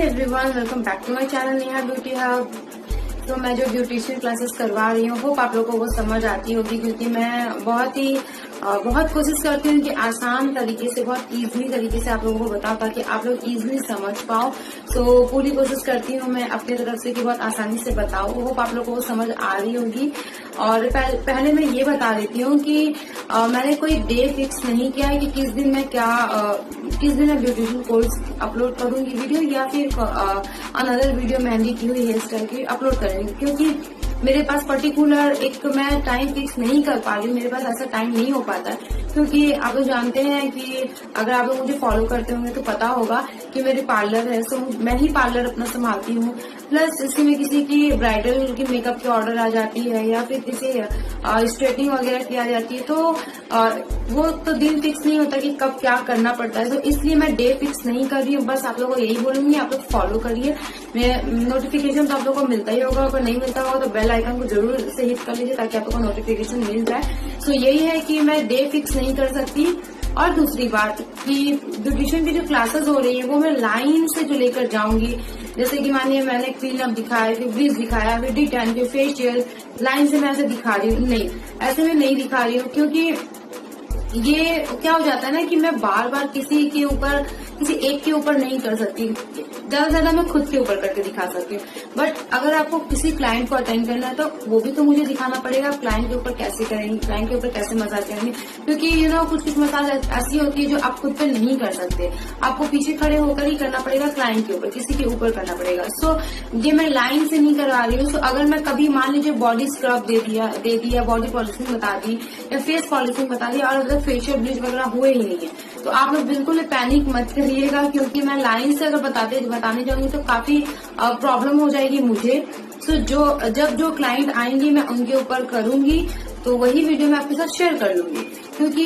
Everyone, welcome back to my channel Neha beauty hub. तो मैं जो ब्यूटिशियन क्लासेस करवा रही हूँ, होप आप लोगों को वो समझ आती होगी, क्योंकि मैं बहुत कोशिश करती हूँ कि आसान तरीके से, बहुत इजीली तरीके से आप लोगों को बताऊं ताकि आप लोग इजीली समझ पाओ। तो पूरी कोशिश करती हूँ मैं अपनी तरफ से कि बहुत आसानी से बताऊं। होप आप लोगों को समझ आ रही होगी। और पहले मैं ये बता देती हूँ कि मैंने कोई डे फिक्स नहीं किया है कि किस दिन मैं ब्यूटिशियन कोर्स अपलोड करूंगी वीडियो, या फिर अनदर वीडियो मेहंदी की हुई हेयर स्टाइल की अपलोड करेंगे, क्योंकि मेरे पास पर्टिकुलर एक मैं टाइम फिक्स नहीं कर पा रही हूँ। मेरे पास ऐसा टाइम नहीं हो पाता है, क्योंकि आप लोग जानते हैं कि अगर आप लोग मुझे फॉलो करते होंगे तो पता होगा कि मेरे पार्लर है, सो मैं ही पार्लर अपना संभालती हूँ। प्लस इसी में किसी की ब्राइडल की मेकअप की ऑर्डर आ जाती है, या फिर किसी स्ट्रेटनिंग वगैरह की आ जाती है, तो वो तो दिन फिक्स नहीं होता कि कब क्या करना पड़ता है। तो इसलिए मैं डे फिक्स नहीं कर रही हूँ। बस आप लोगों को यही बोलूंगी, आप लोग फॉलो करिए। नोटिफिकेशन तो आप लोगों को मिलता ही होगा, अगर नहीं मिलता होगा तो बेल आइकन को जरूर से हिट कर लीजिए ताकि आप लोगों को नोटिफिकेशन मिल जाए। सो यही है कि मैं डे फिक्स नहीं कर सकती। और दूसरी बात कि ब्यूटिशियन की जो क्लासेस हो रही है वो मैं लाइन से जो लेकर जाऊंगी, जैसे कि मानिए मैंने क्लीन अप दिखाया, फिर ब्लीच दिखाया, फिर डी10, फिर फेशियल, लाइन से मैं ऐसे दिखा रही हूँ। नहीं, ऐसे में नहीं दिखा रही हूँ, क्योंकि ये क्या हो जाता है ना कि मैं बार बार किसी एक के ऊपर नहीं कर सकती। ज्यादा से ज्यादा मैं खुद के ऊपर करके दिखा सकती हूँ। बट अगर आपको किसी क्लाइंट को अटेंड करना है तो वो भी तो मुझे दिखाना पड़ेगा। क्लाइंट के ऊपर कैसे करेंगे, क्लाइंट के ऊपर कैसे मसाज करेंगे, क्योंकि कुछ मसाज ऐसी होती है जो आप खुद पे नहीं कर सकते। आपको पीछे खड़े होकर ही करना पड़ेगा, क्लाइंट के ऊपर, किसी के ऊपर करना पड़ेगा। सो ये मैं लाइन से नहीं करवा रही हूँ। सो अगर मैं कभी मान लीजिए बॉडी स्क्रब दे दिया, बॉडी पॉलिशिंग बता दी या फेस पॉलिशिंग बता दी, और अगर फेशियल ब्लीच वगैरह हुए ही नहीं है, तो आप लोग बिल्कुल पैनिक मत करिएगा, क्योंकि मैं लाइन से अगर बताने जाऊंगी तो काफी प्रॉब्लम हो जाएगी मुझे। सो जब जो क्लाइंट आएंगे मैं उनके ऊपर करूंगी, तो वही वीडियो मैं आपके साथ शेयर कर लूंगी, क्योंकि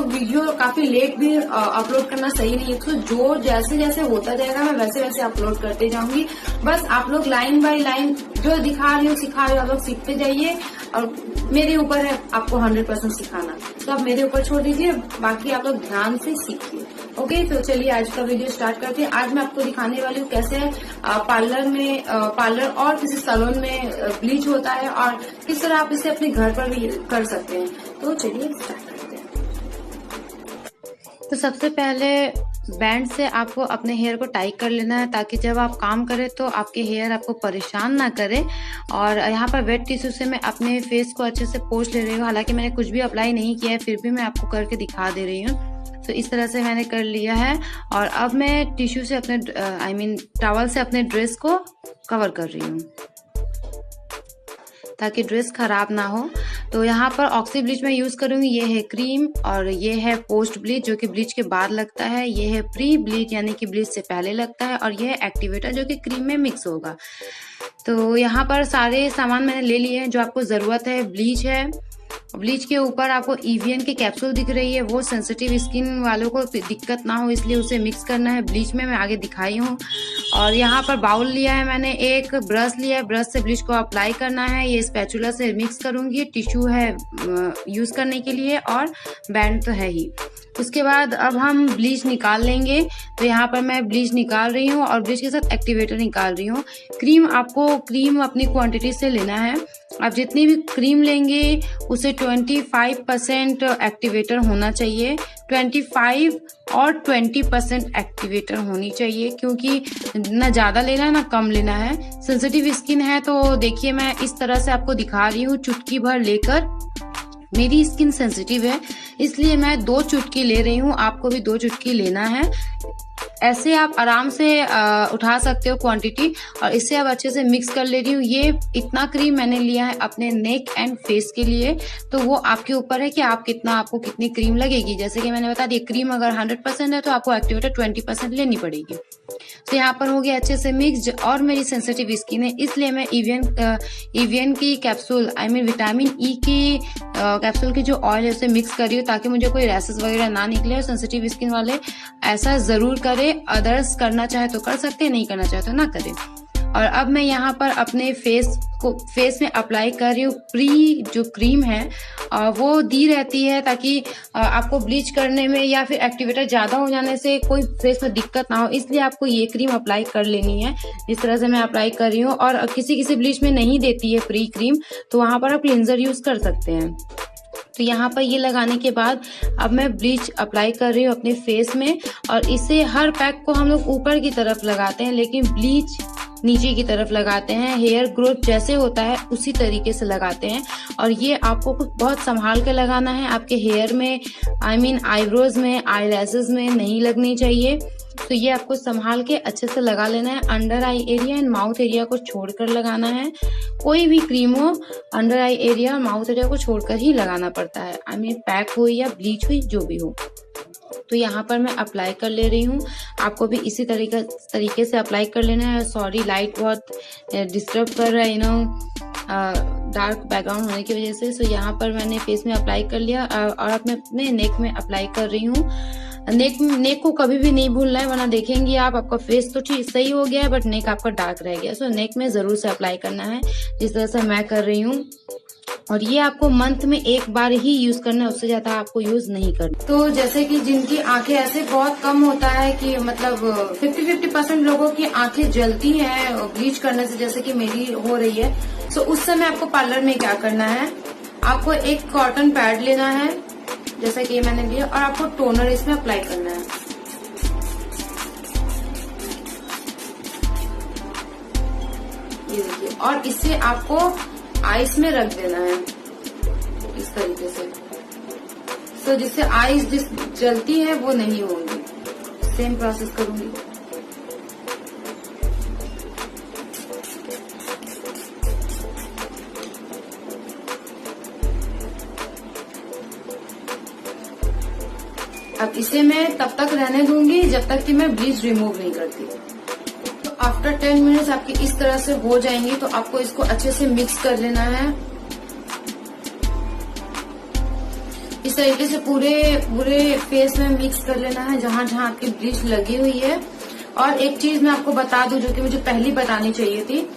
वीडियो काफी लेट भी अपलोड करना सही नहीं है। तो जो जैसे जैसे होता जाएगा मैं वैसे वैसे अपलोड करते जाऊंगी। बस आप लोग लाइन बाय लाइन जो दिखा रही हो, सिखा रही हो, आप लोग सीखते जाइए, और मेरे ऊपर है आपको 100% सिखाना। तो आप मेरे ऊपर छोड़ दीजिए, बाकी आप लोग ध्यान से सीखिए। ओके, तो चलिए आज का वीडियो स्टार्ट करते हैं। आज मैं आपको दिखाने वाली हूँ कैसे पार्लर और किसी सैलून में ब्लीच होता है, और किस तरह आप इसे अपने घर पर भी कर सकते हैं। तो चलिए स्टार्ट करते हैं। तो सबसे पहले बैंड से आपको अपने हेयर को टाई कर लेना है, ताकि जब आप काम करें तो आपके हेयर आपको परेशान ना करे। और यहाँ पर वेट टिश्यू से मैं अपने फेस को अच्छे से पोंछ ले रही हूँ। हालांकि मैंने कुछ भी अप्लाई नहीं किया है, फिर भी मैं आपको करके दिखा दे रही हूँ। तो इस तरह से मैंने कर लिया है, और अब मैं टिश्यू से अपने टॉवल से अपने ड्रेस को कवर कर रही हूँ ताकि ड्रेस खराब ना हो। तो यहाँ पर ऑक्सी ब्लीच मैं यूज करूंगी। ये है क्रीम, और ये है पोस्ट ब्लीच जो कि ब्लीच के बाद लगता है। ये है प्री ब्लीच यानी कि ब्लीच से पहले लगता है, और ये है एक्टिवेटर जो कि क्रीम में मिक्स होगा। तो यहाँ पर सारे सामान मैंने ले लिए हैं जो आपको जरूरत है। ब्लीच है, ब्लीच के ऊपर आपको EVN की कैप्सूल दिख रही है, वो सेंसिटिव स्किन वालों को दिक्कत ना हो इसलिए उसे मिक्स करना है ब्लीच में, मैं आगे दिखाई हूँ। और यहाँ पर बाउल लिया है मैंने, एक ब्रश लिया है, ब्रश से ब्लीच को अप्लाई करना है। ये स्पैचुला से मिक्स करूंगी। टिश्यू है यूज करने के लिए, और बैंड तो है ही। उसके बाद अब हम ब्लीच निकाल लेंगे। तो यहाँ पर मैं ब्लीच निकाल रही हूँ, और ब्लीच के साथ एक्टिवेटर निकाल रही हूँ। क्रीम अपनी क्वांटिटी से लेना है। आप जितनी भी क्रीम लेंगे उसे 25% एक्टिवेटर होना चाहिए। 25 और 20% एक्टिवेटर होनी चाहिए, क्योंकि ना ज्यादा लेना है ना कम लेना है। सेंसिटिव स्किन है तो देखिए मैं इस तरह से आपको दिखा रही हूँ, चुटकी भर लेकर। मेरी स्किन सेंसिटिव है इसलिए मैं 2 चुटकी ले रही हूँ, आपको भी 2 चुटकी लेना है। ऐसे आप आराम से उठा सकते हो क्वांटिटी, और इससे अब अच्छे से मिक्स कर ले रही हूँ। ये इतना क्रीम मैंने लिया है अपने नेक एंड फेस के लिए, तो वो आपके ऊपर है कि आपको कितनी क्रीम लगेगी। जैसे कि मैंने बता दिया, क्रीम अगर 100% है तो आपको एक्टिवेटर 20% लेनी पड़ेगी। तो यहाँ पर हो गया अच्छे से मिक्स, और मेरी सेंसिटिव स्किन है इसलिए मैं EVN की कैप्सूल विटामिन E की कैप्सूल की जो ऑयल है उसे मिक्स कर रही हूँ, ताकि मुझे कोई रैसेस वगैरह ना निकले। और सेंसिटिव स्किन वाले ऐसा जरूर करें, अदर्स करना चाहे तो कर सकते हैं, नहीं करना चाहे तो ना करें। और अब मैं यहाँ पर अपने फेस में अप्लाई कर रही हूँ प्री जो क्रीम है वो दी रहती है ताकि आपको ब्लीच करने में या फिर एक्टिवेटर ज्यादा हो जाने से कोई फेस में दिक्कत ना हो, इसलिए आपको ये क्रीम अप्लाई कर लेनी है। इस तरह से मैं अप्लाई कर रही हूँ। और किसी ब्लीच में नहीं देती है प्री क्रीम, तो वहां पर आप क्लींजर यूज कर सकते हैं। तो यहाँ पर ये लगाने के बाद अब मैं ब्लीच अप्लाई कर रही हूँ अपने फेस में। और इसे हर पैक को हम लोग ऊपर की तरफ लगाते हैं, लेकिन ब्लीच नीचे की तरफ लगाते हैं। हेयर ग्रोथ जैसे होता है उसी तरीके से लगाते हैं। और ये आपको बहुत संभाल के लगाना है, आपके हेयर में आईब्रोज में, आईलैशेस में नहीं लगनी चाहिए। तो ये आपको संभाल के अच्छे से लगा लेना है। Under eye area and mouth area को छोड़कर लगाना है। कोई भी क्रीम हो अंडर आई एरिया और माउथ एरिया को छोड़कर ही लगाना पड़ता है। पैक हुई या ब्लीच हुई जो भी हो। तो यहाँ पर मैं अप्लाई कर ले रही हूँ। आपको भी इसी तरीके से अप्लाई कर लेना है। सॉरी, लाइट बहुत डिस्टर्ब कर रहा है डार्क बैकग्राउंड होने की वजह से। सो यहाँ पर मैंने फेस में अप्लाई कर लिया और अब मैं अपने नेक में अप्लाई कर रही हूँ। नेक को कभी भी नहीं भूलना है, वरना देखेंगे आपका फेस तो ठीक सही हो गया है बट नेक आपका डार्क रह गया। सो नेक में जरूर से अप्लाई करना है जिस तरह से मैं कर रही हूँ। और ये आपको मंथ में एक बार ही यूज करना है, उससे ज्यादा आपको यूज नहीं करना। तो जैसे कि जिनकी आंखें ऐसे बहुत कम होता है कि मतलब 50% लोगों की आंखें जलती हैं ब्लीच करने से, जैसे कि मेरी हो रही है। सो उस समय आपको पार्लर में क्या करना है, आपको एक कॉटन पैड लेना है जैसा कि मैंने लिया, और आपको टोनर इसमें अप्लाई करना है। ये देखिए, और इससे आपको आईज में रख देना है इस तरीके से, तो जिससे आईज जिस जलती है वो नहीं होंगी। सेम प्रोसेस करूंगी। अब इसे मैं तब तक रहने दूंगी जब तक कि मैं ब्लीच रिमूव नहीं करती। तो आफ्टर 10 मिनट्स आपकी इस तरह से हो जाएंगी। तो आपको इसको अच्छे से मिक्स कर लेना है इस तरीके से, पूरे फेस में मिक्स कर लेना है जहां जहां आपकी ब्लीच लगी हुई है। और एक चीज मैं आपको बता दूं जो कि मुझे पहले बतानी चाहिए थी,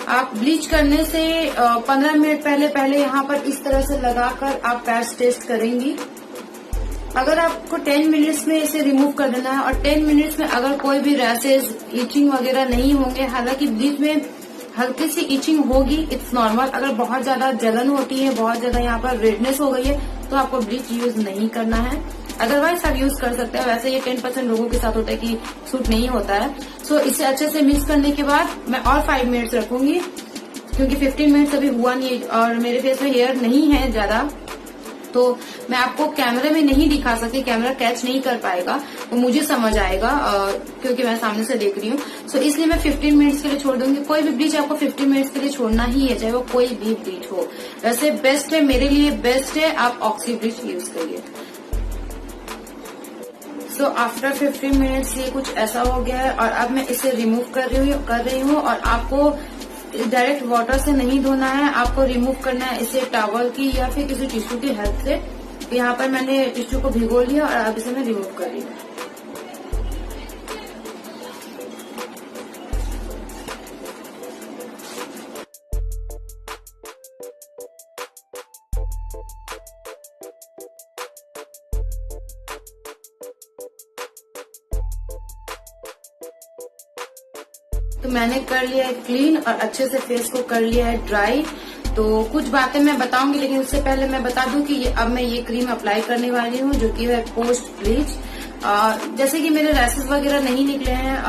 आप ब्लीच करने से 15 मिनट पहले यहाँ पर इस तरह से लगाकर आप पैच टेस्ट करेंगी। अगर आपको 10 मिनट्स में इसे रिमूव कर देना है और 10 मिनट्स में अगर कोई भी रैशेज, इचिंग वगैरह नहीं होंगे, हालांकि ब्लीच में हल्की सी इचिंग होगी, इट्स नॉर्मल। अगर बहुत ज्यादा जलन होती है, बहुत ज्यादा यहाँ पर रेडनेस हो गई है, तो आपको ब्लीच यूज नहीं करना है। अदरवाइज आप यूज कर सकते हैं। वैसे ये 10% लोगों के साथ होता है कि सूट नहीं होता है। सो इसे अच्छे से मिक्स करने के बाद मैं और 5 मिनट्स रखूंगी, क्योंकि 15 मिनट्स अभी हुआ नहीं और मेरे फेस में हेयर नहीं है ज्यादा, तो मैं आपको कैमरे में नहीं दिखा सकती, कैमरा कैच नहीं कर पाएगा, वो मुझे समझ आएगा क्योंकि मैं सामने से देख रही हूँ। सो इसलिए मैं 15 मिनट्स के लिए छोड़ दूंगी। कोई भी ब्लीच आपको 15 मिनट्स के लिए छोड़ना ही है, चाहे वो कोई भी ब्लीच हो। वैसे बेस्ट है, मेरे लिए बेस्ट है, आप ऑक्सी ब्लीच यूज करिए। सो आफ्टर 15 मिनट्स ये कुछ ऐसा हो गया है और अब मैं इसे रिमूव कर रही हूँ। और आपको डायरेक्ट वाटर से नहीं धोना है, आपको रिमूव करना है इसे टॉवल की या फिर किसी टिश्यू की हेल्प से। तो यहाँ पर मैंने टिश्यू को भिगो लिया और अब इसे मैं रिमूव कर रही हूँ। तो मैंने कर लिया है क्लीन और अच्छे से फेस को कर लिया है ड्राई। तो कुछ बातें मैं बताऊंगी, लेकिन उससे पहले मैं बता दूं कि अब मैं ये क्रीम अप्लाई करने वाली हूँ जो कि है पोस्ट ब्लीच। जैसे कि मेरे रैशेस वगैरह नहीं निकले हैं,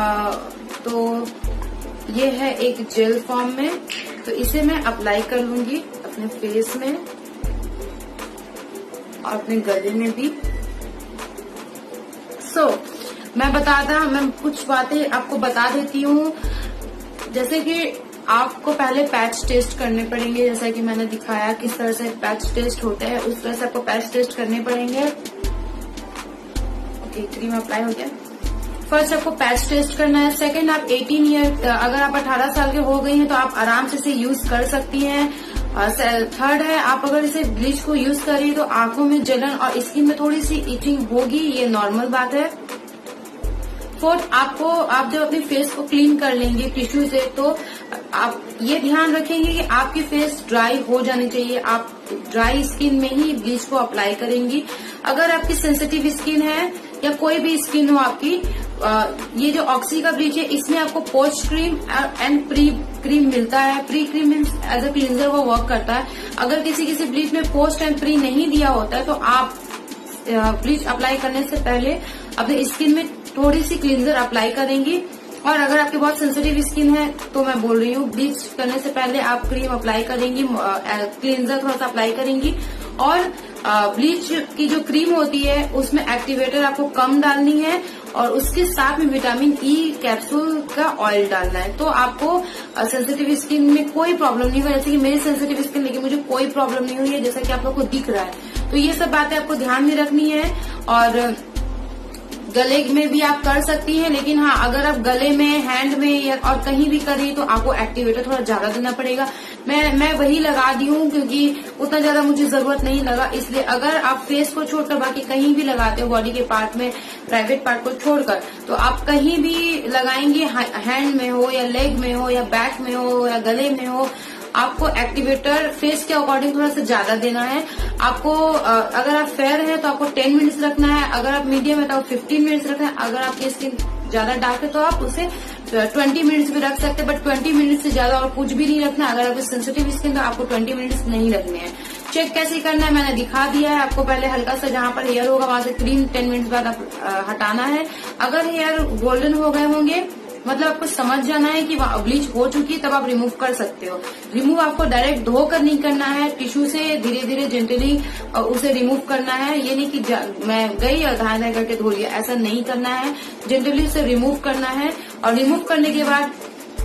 तो ये है एक जेल फॉर्म में। तो इसे मैं अप्लाई कर लूंगी अपने फेस में और अपने गले में भी। मैं कुछ बातें आपको बता देती हूँ। जैसे कि आपको पहले पैच टेस्ट करने पड़ेंगे, जैसा कि मैंने दिखाया किस तरह से पैच टेस्ट होते हैं, उस तरह से आपको पैच टेस्ट करने पड़ेंगे। ओके, क्रीम अप्लाई हो गया। फर्स्ट आपको पैच टेस्ट करना है। सेकंड, आप 18 ईयर, अगर आप 18 साल के हो गई हैं तो आप आराम से इसे यूज कर सकती हैं। थर्ड है, आप अगर इसे ब्लीच को यूज करिए तो आंखों में जलन और स्किन में थोड़ी सी इचिंग होगी, ये नॉर्मल बात है। फोर्थ, आप जब अपने फेस को क्लीन कर लेंगे टिश्यू से, तो आप ये ध्यान रखेंगे कि आपकी फेस ड्राई हो जानी चाहिए। आप ड्राई स्किन में ही ब्लीच को अप्लाई करेंगी। अगर आपकी सेंसिटिव स्किन है या कोई भी स्किन हो आपकी, ये जो ऑक्सी का ब्लीच है इसमें आपको post cream and pre cream मिलता है। Pre cream means as a cleanser वो वर्क करता है। अगर किसी ब्लीच में पोस्ट एंड प्री नहीं दिया होता है तो आप ब्लीच अप्लाई करने से पहले अपने स्किन में थोड़ी सी क्लींजर अप्लाई करेंगी। और अगर आपकी बहुत सेंसिटिव स्किन है तो मैं बोल रही हूँ ब्लीच करने से पहले आप क्रीम अप्लाई करेंगी, क्लींजर थोड़ा सा अप्लाई करेंगी। और ब्लीच की जो क्रीम होती है उसमें एक्टिवेटर आपको कम डालनी है और उसके साथ में विटामिन ई कैप्सूल का ऑयल डालना है। तो आपको सेंसिटिव स्किन में कोई प्रॉब्लम नहीं होगा। जैसे कि मेरी सेंसिटिव स्किन, लेकिन मुझे कोई प्रॉब्लम नहीं हुई है, जैसा कि आप लोग को दिख रहा है। तो ये सब बातें आपको ध्यान में रखनी है। और गले में भी आप कर सकती हैं, लेकिन हाँ, अगर आप गले में, हैंड में या और कहीं भी करें तो आपको एक्टिवेटर थोड़ा ज्यादा देना पड़ेगा। मैं वही लगा दी हूँ क्योंकि उतना ज्यादा मुझे जरूरत नहीं लगा। इसलिए अगर आप फेस को छोड़कर बाकी कहीं भी लगाते हो, बॉडी के पार्ट में, प्राइवेट पार्ट को छोड़कर, तो आप कहीं भी लगाएंगे, हैंड में हो या लेग में हो या बैक में हो या गले में हो, आपको एक्टिवेटर फेस के अकॉर्डिंग थोड़ा सा ज्यादा देना है। आपको अगर आप फेयर है तो आपको 10 मिनट्स रखना है, अगर आप मीडियम है तो आप 15 मिनट्स रखना है, अगर आपकी स्किन ज्यादा डार्क है तो आप उसे 20 मिनट्स भी रख सकते हैं। बट 20 मिनट्स से ज्यादा और कुछ भी नहीं रखना। अगर आपकी सेंसिटिव स्किन तो आपको 20 मिनट्स नहीं रखने हैं। चेक कैसे करना है मैंने दिखा दिया है आपको। पहले हल्का सा जहां पर हेयर होगा वहां से क्रीम 10 मिनट्स बाद आप हटाना है। अगर हेयर गोल्डन हो गए होंगे मतलब आपको समझ जाना है कि ब्लीच हो चुकी है, तब आप रिमूव कर सकते हो। रिमूव आपको डायरेक्ट धोकर नहीं करना है, टिश्यू से धीरे धीरे जेंटली उसे रिमूव करना है। ये नहीं कि मैं गई और धाए करके धो लिया, ऐसा नहीं करना है। जेंटली उसे रिमूव करना है। और रिमूव करने के बाद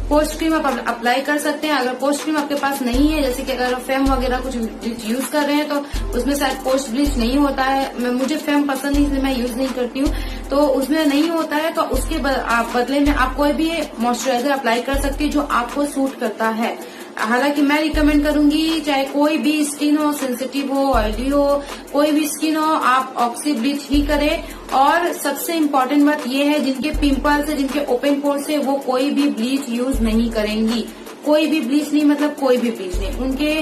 पोस्ट क्रीम आप अप्लाई कर सकते हैं। अगर पोस्ट क्रीम आपके पास नहीं है, जैसे कि अगर फेम वगैरह कुछ ब्लीच यूज कर रहे हैं तो उसमें शायद पोस्ट ब्लीच नहीं होता है। मुझे फेम पसंद नहीं, इसलिए मैं यूज नहीं करती हूँ, तो उसमें नहीं होता है। तो उसके बदले में आप कोई भी मॉइस्चराइजर अप्लाई कर सकती है जो आपको सूट करता है। हालांकि मैं रिकमेंड करूंगी चाहे कोई भी स्किन हो, सेंसिटिव हो, ऑयली हो, कोई भी स्किन हो, आप ऑक्सी ब्लीच ही करें। और सबसे इम्पोर्टेंट बात यह है, जिनके पिंपल्स है, जिनके ओपन पोर्स है, वो कोई भी ब्लीच यूज नहीं करेंगी। कोई भी ब्लीच नहीं, मतलब कोई भी ब्लीच नहीं। उनके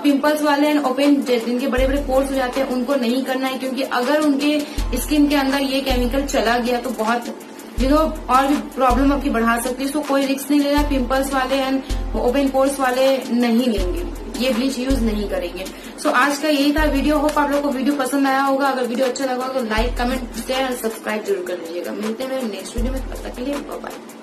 पिंपल्स वाले एंड ओपन जिनके बड़े बड़े पोर्स हो जाते हैं उनको नहीं करना है, क्योंकि अगर उनके स्किन के अंदर ये केमिकल चला गया तो बहुत और भी प्रॉब्लम आपकी बढ़ा सकती है। इसको कोई रिस्क नहीं लेना। पिंपल्स वाले एंड ओपन पोर्स वाले नहीं लेंगे, ये ब्लीच यूज नहीं करेंगे। सो आज का यही था वीडियो। होप आप लोगों को वीडियो पसंद आया होगा। अगर वीडियो अच्छा लगा तो लाइक, कमेंट, शेयर और सब्सक्राइब जरूर कर लीजिएगा। मिलते हैं मेरे नेक्स्ट वीडियो में, तब तक के लिए बाय बाय।